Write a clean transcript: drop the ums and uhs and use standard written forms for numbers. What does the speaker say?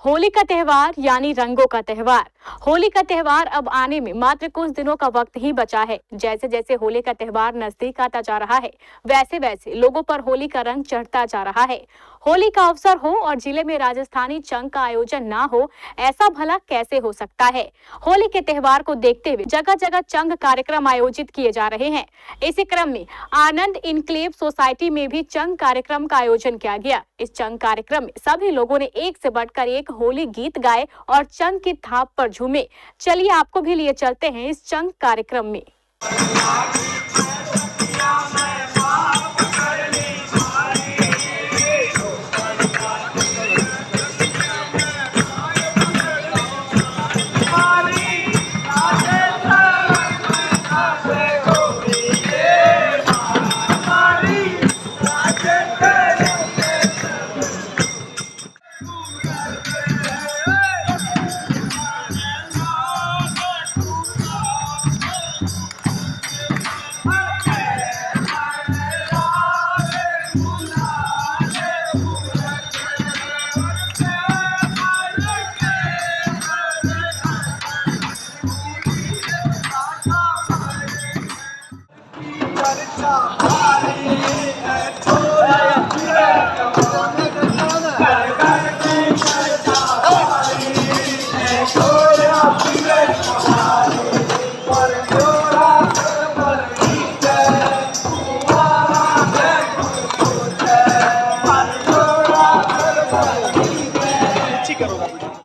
होली का त्योहार यानी रंगों का त्योहार। होली का त्योहार अब आने में मात्र कुछ दिनों का वक्त ही बचा है। जैसे जैसे होली का त्योहार नजदीक आता जा रहा है, वैसे वैसे लोगों पर होली का रंग चढ़ता जा रहा है। होली का अवसर हो और जिले में राजस्थानी चंग का आयोजन ना हो, ऐसा भला कैसे हो सकता है। होली के त्योहार को देखते हुए जगह जगह चंग कार्यक्रम आयोजित किए जा रहे हैं। इसी क्रम में आनंद इनक्लेव सोसाइटी में भी चंग कार्यक्रम का आयोजन किया गया। इस चंग कार्यक्रम में सभी लोगों ने एक से बढ़कर एक होली गीत गाए और चंग की थाप पर झूमे। चलिए आपको भी लिए चलते हैं इस चंग कार्यक्रम में। अच्छी करोगा।